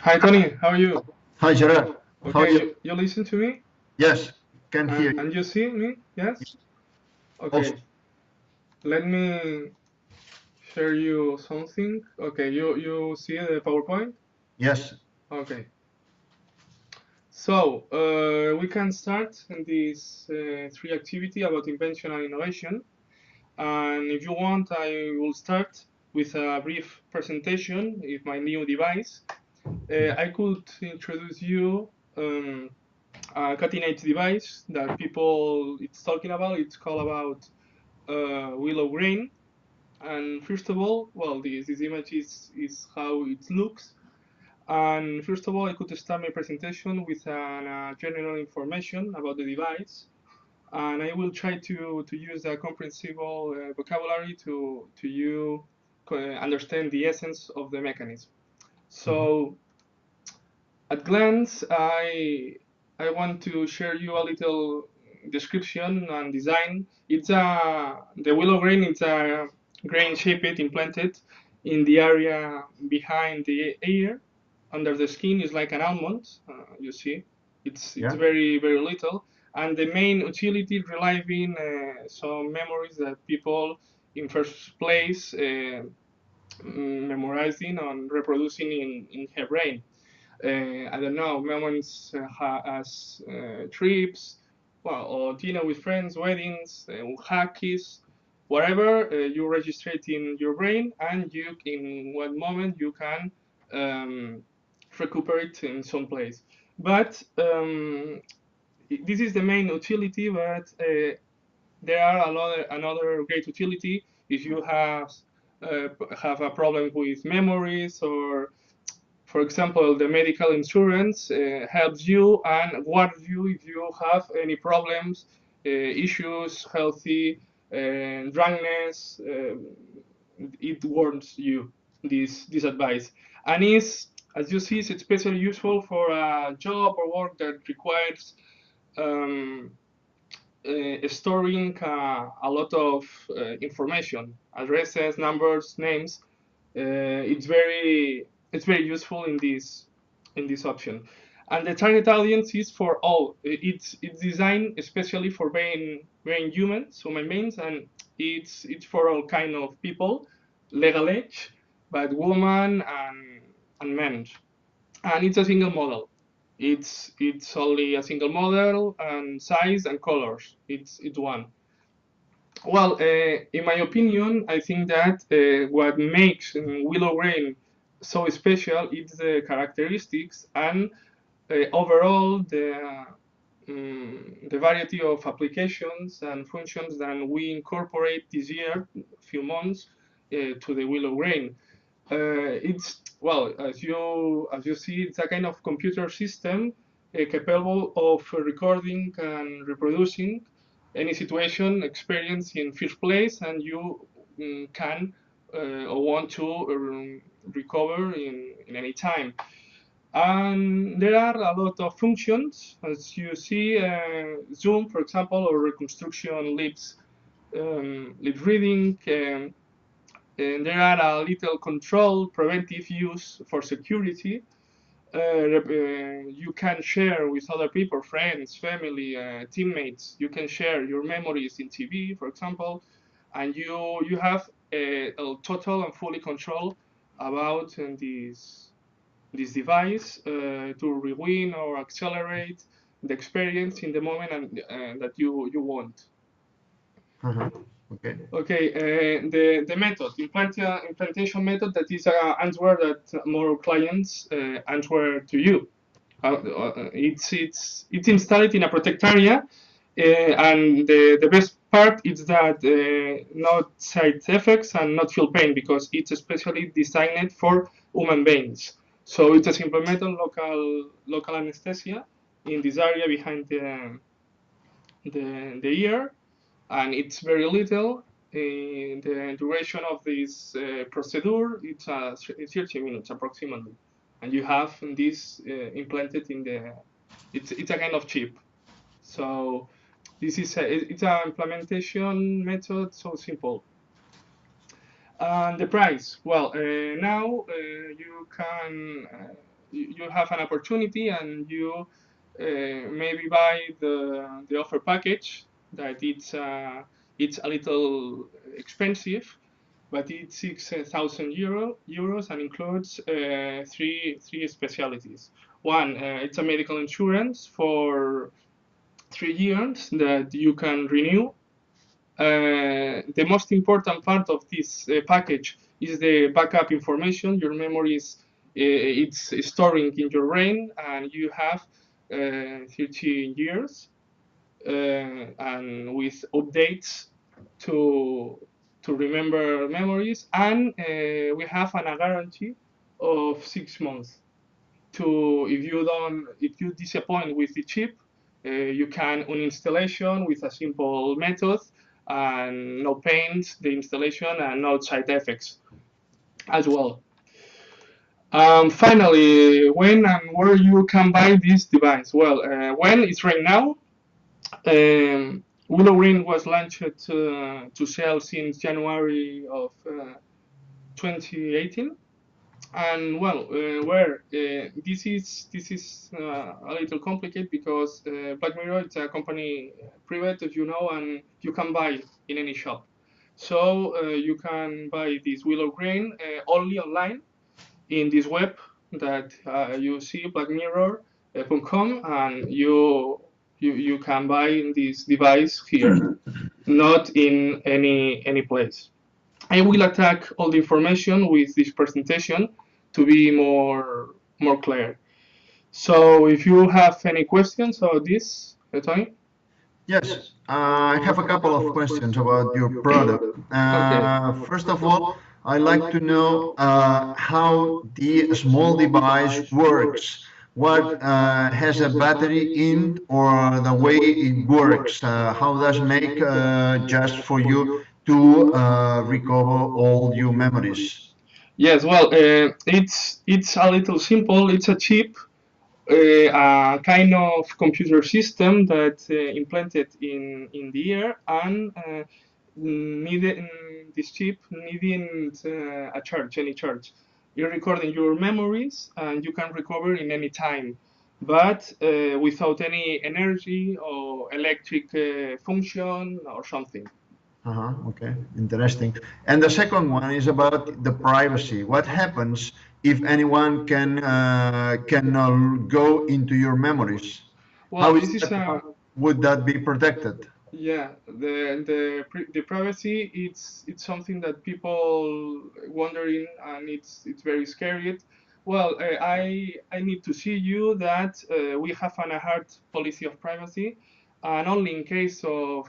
Hi Tony, how are you? Hi, Gerard. How are Okay, you? you listen to me Yes, can hear you. and you see me? Yes? Also, Okay, let me share you something. Okay, you see the PowerPoint? yes. Okay, so we can start in this three activity about invention and innovation. And if you want, I will start with a brief presentation of my new device. I could introduce you a cutting-edge device that people it's talking about. It's called about Willow grain. And first of all, well, this image is how it looks. And first of all, I could start my presentation with an, general information about the device, and I will try to use a comprehensible vocabulary to you understand the essence of the mechanism. Mhm. So at glance, I want to share you a little description and design. It's a the willow grain. It's a grain shaped implanted in the area behind the ear, under the skin. Is like an almond. You see, it's Yeah. very little, and the main utility relieving some memories that people in first place memorizing and reproducing in her brain. I don't know, moments as trips, well, or dinner with friends, weddings, hackies, whatever you register it in your brain, and you in one moment you can um, recuperate in some place. But this is the main utility, but there are another great utility if you have a problem with memories, or for example, the medical insurance helps you and warns you if you have any problems, issues, healthy, drunkenness. It warns you this advice, and is as you see, it's especially useful for a job or work that requires um, storing a lot of information, addresses, numbers, names. It's very useful in this option. And the target audience is for all. It's designed especially for brain humans, human beings, and it's for all kind of people, legal age, but woman and men. And it's a single model. It's only a single model and size and colors. It's one. Well, in my opinion, I think that what makes Willow Grain so special is the characteristics and overall the variety of applications and functions that we incorporate this year, few months, to the Willow Grain. It's well, as you see, it's a kind of computer system capable of recording and reproducing any situation experienced in first place, and you can or want to recover in any time. And there are a lot of functions, as you see, Zoom, for example, or reconstruction, lip reading. And there are a little control, preventive use for security. You can share with other people, friends, family, teammates. You can share your memories in TV, for example, and you have a total and fully control about this device to rewind or accelerate the experience in the moment that you want. Uh-huh. Okay. Okay, the method, implantation method, that is an answer that more clients answer to you. It's installed in a protected area, and the best part is that not side effects and not feel pain because it's especially designed for human beings. So it's a simple method, local anesthesia in this area behind the ear, and it's very little. The duration of this procedure it's 30 minutes approximately, and you have this implanted in the. It's a kind of chip. So this is it's an implementation method so simple. And the price, well, now you can. you have an opportunity and you maybe buy the offer package that it's a little expensive, but it's 6,000 euros and includes three specialties. One, it's a medical insurance for 3 years that you can renew. The most important part of this package is the backup information. Your memories, it's storing in your brain, and you have 30 years, and with updates to remember memories. And we have a guarantee of 6 months. If you disappoint with the chip, you can uninstallation with a simple method, and no pains the installation and no side effects as well. Finally, when and where you can buy this device? Well, when it's right now. Willow Green was launched to sell since January of 2018. And well, where this is a little complicated because Black Mirror is a company private, as you know, and you can buy in any shop. So you can buy this Willow Green only online in this web that you see, blackmirror.com, and you can buy this device here, not in any place. I will attack all the information with this presentation to be more clear. So if you have any questions about this, Tony? Yes, I have a couple of questions about your product. Okay. First of all, I'd like to know how the small device works. What has a battery in, or the way it works? How does it make just for you to recover all your memories? Yes, well, it's a little simple. It's a chip, a kind of computer system that implanted in the ear, and this chip needing any charge. You're recording your memories, and you can recover in any time, but without any energy or electric function or something. Okay, interesting. And the second one is about the privacy. What happens if anyone can go into your memories? Well, How would that be protected? Yeah, the privacy, it's something that people wondering, and it's very scary. Well, I need to see you that we have a hard policy of privacy, and only in case of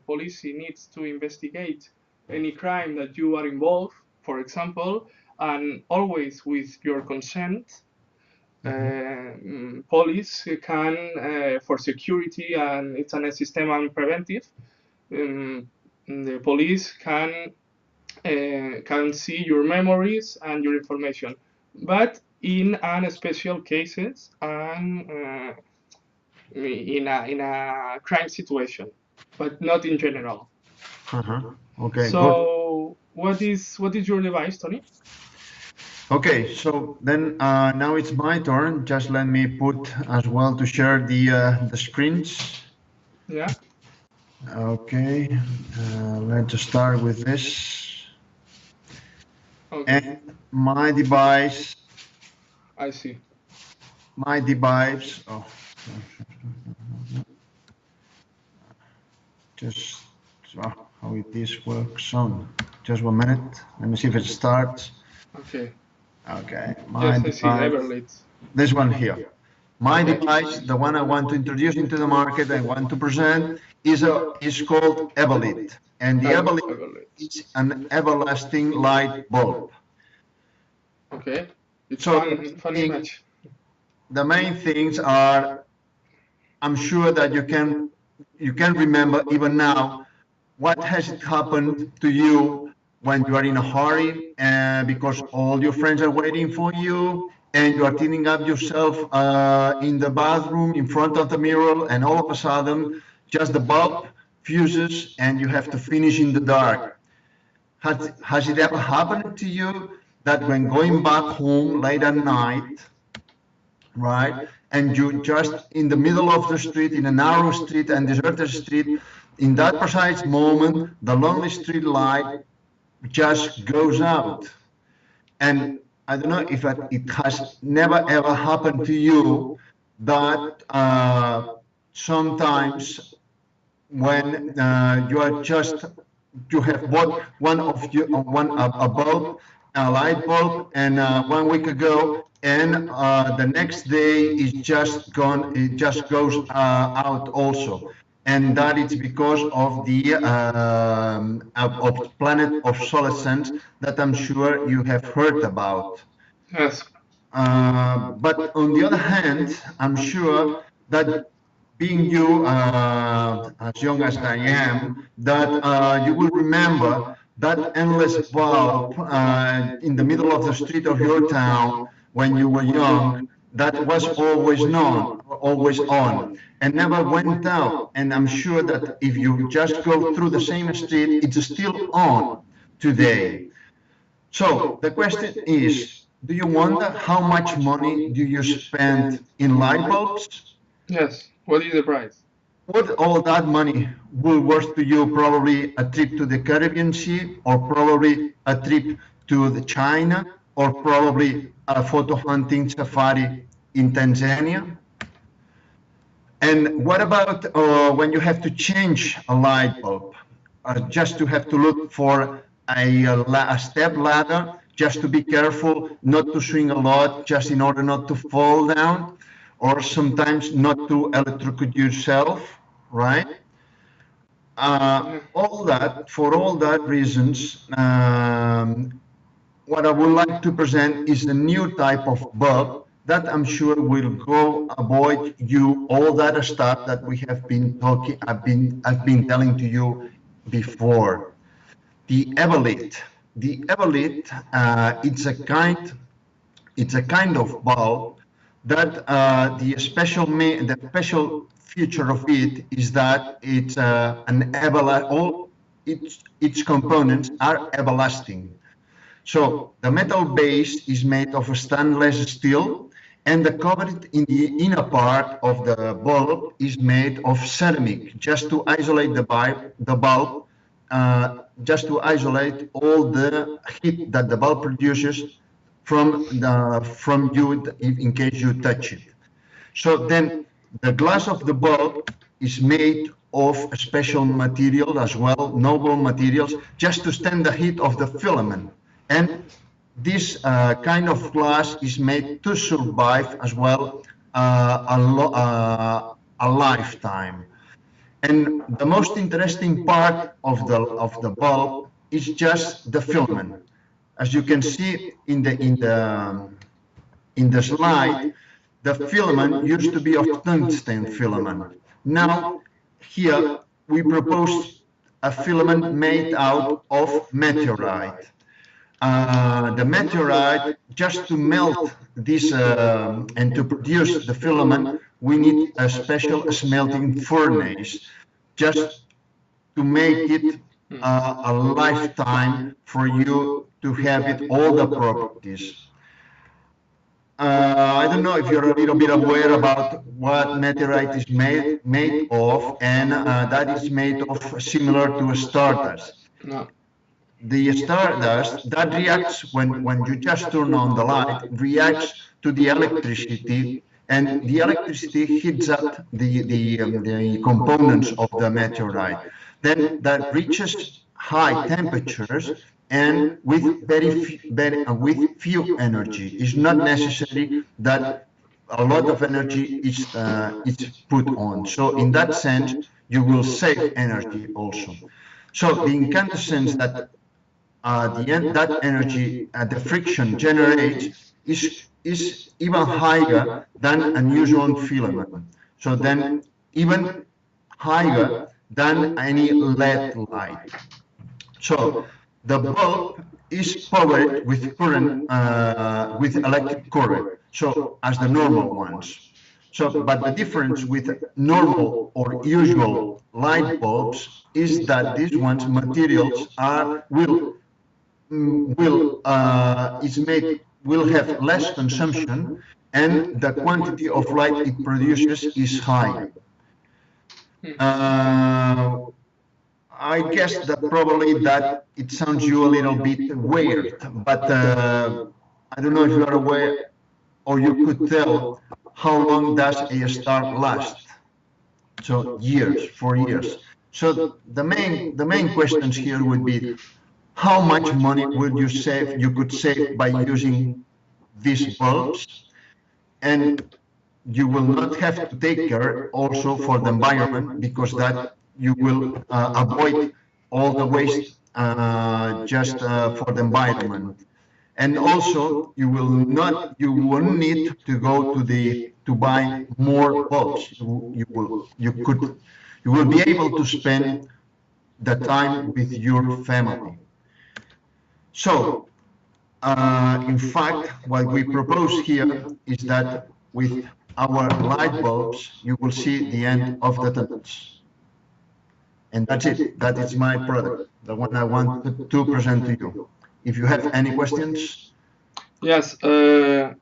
police needs to investigate any crime that you are involved, for example, and always with your consent. Police can, for security, and it's a system and preventive. The police can see your memories and your information, but in special cases and in a crime situation, but not in general. Okay. So good. What is your device, Tony? Okay, so then now it's my turn. Just let me put as well to share the screens. Yeah. Okay, let's start with this. Okay. And my device. I see. My device. Oh, just how this works on. Just 1 minute. Let me see if it starts. Okay. Okay, my device, this one here. My device, the one I want to introduce into the market and want to present, is called Evolit. And the Evolit is an everlasting light bulb. Okay, it's so fun image. The main things are, I'm sure that you can remember even now, what has happened to you when you are in a hurry because all your friends are waiting for you, and you are cleaning up yourself in the bathroom in front of the mirror, and all of a sudden just the bulb fuses and you have to finish in the dark. Has it ever happened to you that when going back home late at night, right? And you just in the middle of the street, in a narrow street and deserted street, in that precise moment, the lonely street light just goes out. And I don't know if it has never ever happened to you that sometimes when you are just you have bought one of you one a bulb, a light bulb, and 1 week ago, and the next day is just gone. It just goes out also, and that is because of the of planet obsolescence that I'm sure you have heard about. Yes. But on the other hand, I'm sure that being you as young as I am, that you will remember that endless bulb in the middle of the street of your town when you were young, that was always on, and never went out. And I'm sure that if you just go through the same street, it's still on today. So the question is, do you wonder how much money do you spend in light bulbs? Yes. What is the price? Would all that money will worth to you probably a trip to the Caribbean Sea, or probably a trip to the China, or probably a photo hunting safari in Tanzania? And what about when you have to change a light bulb, just to have to look for a step ladder, just to be careful not to swing a lot, just in order not to fall down, or sometimes not to electrocute yourself, right? For all that reasons, what I would like to present is a new type of bulb that I'm sure will go avoid you all that stuff that we have been talking. I've been telling to you before. The Everlit. The Everlit, it's a kind of bulb that the special feature of it is that it's all its components are everlasting. So the metal base is made of stainless steel, and the cover in the inner part of the bulb is made of ceramic, just to isolate the bulb, just to isolate all the heat that the bulb produces from you in case you touch it. So then the glass of the bulb is made of a special material as well, noble materials, just to stand the heat of the filament. And this kind of glass is made to survive as well a lifetime. And the most interesting part of the bulb is just the filament. As you can see in the slide, the filament used to be of tungsten filament. Now, here we propose a filament made out of meteorite. The meteorite, just to melt this and to produce the filament, we need a special smelting furnace, just to make it a lifetime for you to have it all the properties. I don't know if you're a little bit aware about what meteorite is made of, and that is made of similar to stardust. No. The stardust that reacts when you just turn on the light, reacts to the electricity, and the electricity heats up the components of the meteorite. Then that reaches high temperatures, and with with few energy. It's not necessary that a lot of energy is put on. So in that sense, you will save energy also. So the incandescence that that energy, the friction generates is even higher than a usual filament. So then even higher than any LED light. So the bulb is powered with current, with electric current, so as the normal ones. So, but the difference with normal or usual light bulbs is that these ones materials will have less consumption, and the quantity of light it produces is high. I guess that probably that it sounds you a little bit weird, but I don't know if you are aware or you could tell how long does a star last. So years, 4 years. So the main questions here would be how much money would you could save by using these bulbs, and you will not have to take care also for the environment, because that you will avoid all the waste just for the environment. And also you won't need to go to buy more bulbs. You will be able to spend the time with your family. So in fact, what we propose here is that with our light bulbs, you will see the end of the tunnels. And that's it. That is my product, the one I want to present to you. If you have any questions. Yes, good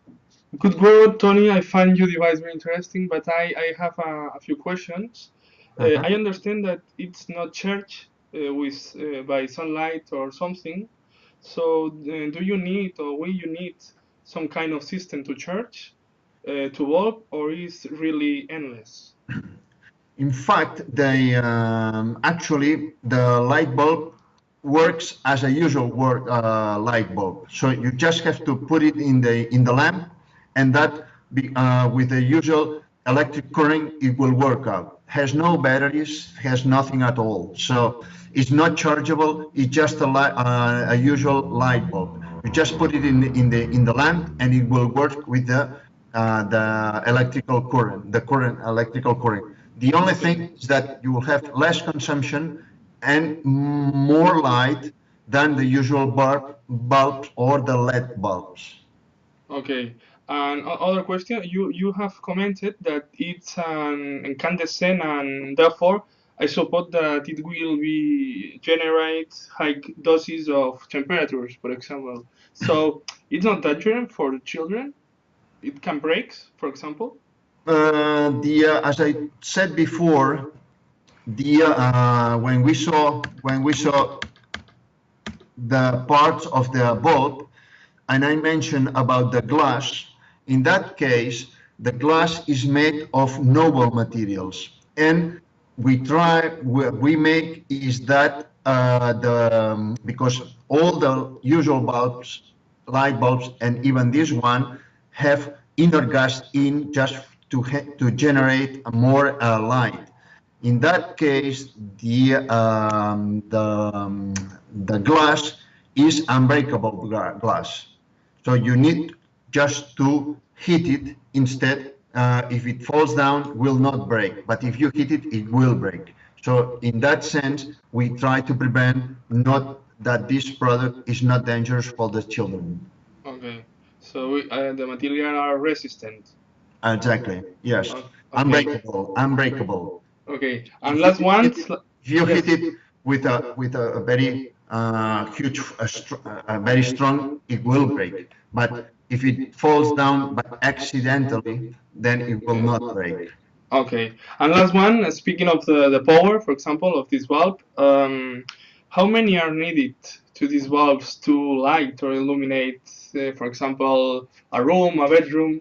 word, Tony. I find your device very interesting, but I have a few questions. I understand that it's not charged by sunlight or something. So, do you need or will you need some kind of system to charge to bulb, or is really endless? In fact, actually the light bulb works as a usual light bulb. So you just have to put it in the lamp, and that with the usual electric current it will work out. Has no batteries, has nothing at all. So it's not chargeable. It's just a usual light bulb. You just put it in the lamp, and it will work with the electrical current, electrical current. The only thing is that you will have less consumption and more light than the usual bulbs or the LED bulbs. Okay. And other question, you have commented that it's an incandescent, and therefore I suppose that it will be generate high doses of temperatures, for example. So it's not dangerous for the children. It can break, for example. As I said before, when we saw the parts of the bulb, and I mentioned about the glass, in that case, the glass is made of noble materials, and we make is that because all the usual bulbs, light bulbs, and even this one have inner gas in just to generate more light. In that case, the glass is unbreakable glass. So you need just to hit it instead. If it falls down, will not break. But if you hit it, it will break. So in that sense, we try to prevent not that this product is not dangerous for the children. Okay. So the material are resistant. Exactly. Yes. Okay. Unbreakable. Unbreakable. Okay. And last one. If you hit it with a very huge, very strong, it will break. But if it falls down but accidentally, then it will not break. Okay. And last one, speaking of the power, for example, of this bulb, how many are needed to these bulbs to light or illuminate, for example, a room, a bedroom?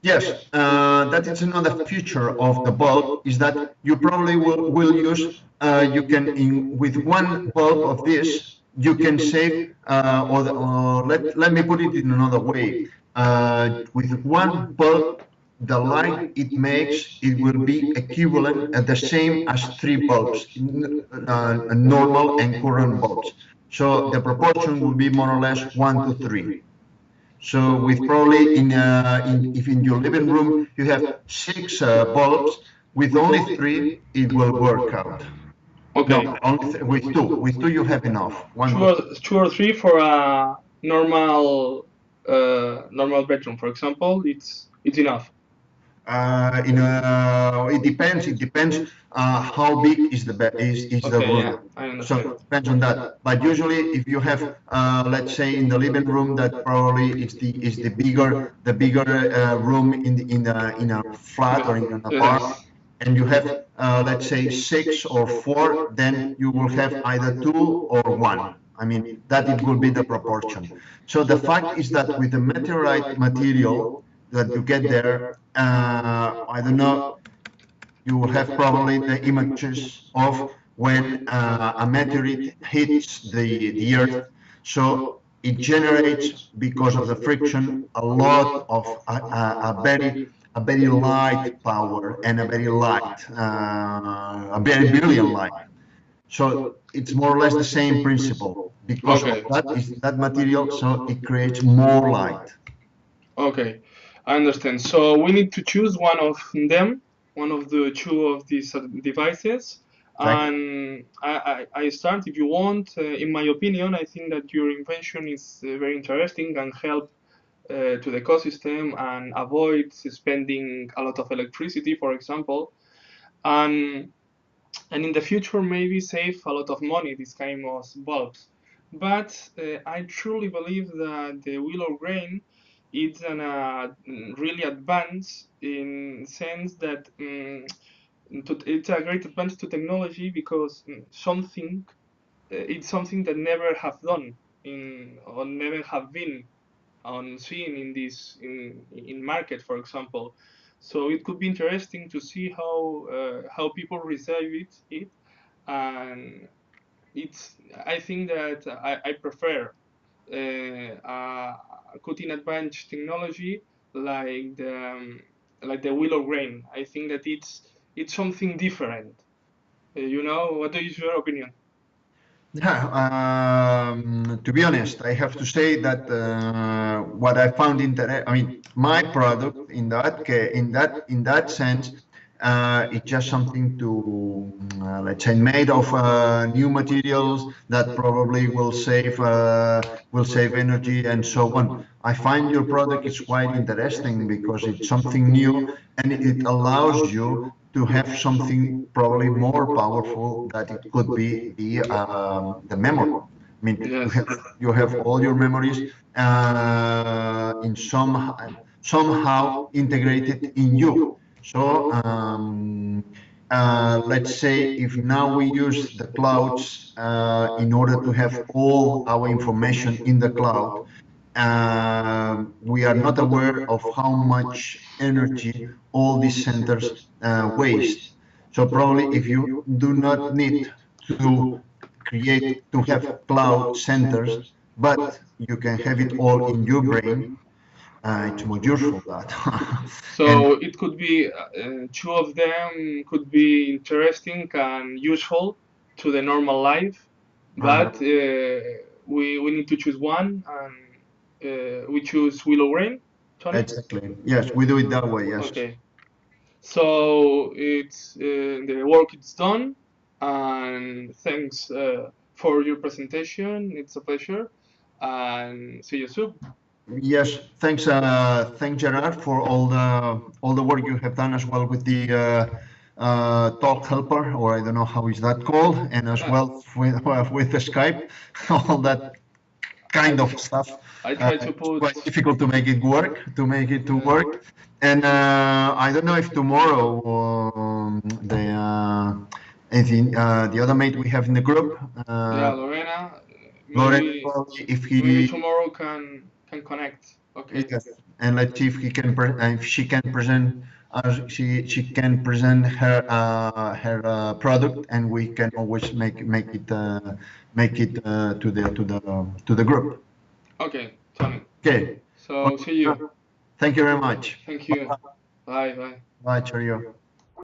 Yes, that is another feature of the bulb, is that you probably will use, you can, with one bulb of this, you can save, or let me put it in another way. With one bulb, the light it makes, it will be equivalent at the same as 3 bulbs, normal and current bulbs. So the proportion will be more or less 1 to 3. So with probably if in your living room you have 6 bulbs, with only 3 it will work out. Okay. No, only with 2. With 2 you have enough. Two or three for a normal bedroom, for example, it's enough. It depends. It depends how big is the Okay, yeah, room. I So understand. it depends on that. But usually, if you have, let's say, in the living room, that probably is the bigger room in a flat or in an apartment, Yes. and you have, let's say, 6 or 4, then you will have either 2 or 1. I mean, that it will be the proportion. So the fact is that with the meteorite material that you get there, I don't know, you will have probably the images of when a meteorite hits the Earth. So it generates, because of the friction, a lot of a very light power and a very brilliant light. So it's more or less the same principle. Because of Okay. that material, so it creates more light. Okay, I understand. So we need to choose one of them, one of the two of these devices. Exactly. And I start if you want. In my opinion, I think that your invention is very interesting and help to the ecosystem and avoid spending a lot of electricity, for example. And and in the future maybe save a lot of money this kind of bulbs. But I truly believe that the willow grain is an really advanced in sense that it's a great advance to technology because it's something that never have done in or never have been on seen in this in market, for example. So it could be interesting to see how people receive it, and it's. I think that I prefer cutting advanced technology like the willow grain. I think that it's something different. What is your opinion? Yeah, to be honest, I have to say that what I found interesting, I mean, my product in that sense, it's just something to, let's say, made of new materials that probably will save energy and so on. I find your product is quite interesting because it's something new and it allows you to have something probably more powerful that it could be the memory. I mean, you Yes. have all your memories in somehow integrated in you. So let's say if now we use the clouds in order to have all our information in the cloud, we are not aware of how much energy all these centers waste. So probably if you do not need to have cloud centers, but you can have it all in your brain, it's more useful that. And So it could be two of them could be interesting and useful to the normal life, but we need to choose one, and we choose Willow Rain, Tony. exactly, yes, we do it that way. Yes. Okay, so it's the work is done, and thanks for your presentation. It's a pleasure, and see you soon. Yes, thanks Gerard for all the work you have done as well with the talk helper, or I don't know how is that called, and as well with the Skype, all that I, kind of stuff. I try to It's put. quite difficult to make it work, and I don't know if tomorrow the other mate we have in the group, Yeah, Lorena. Loren, Maybe probably if maybe he. tomorrow can connect. Okay. Yes, and let's see if he can if she can present she can present her product, and we can always make it to the group. Okay, Tony. Okay. So see you. Thank you very much. Thank you. Bye bye. Bye, cheerio.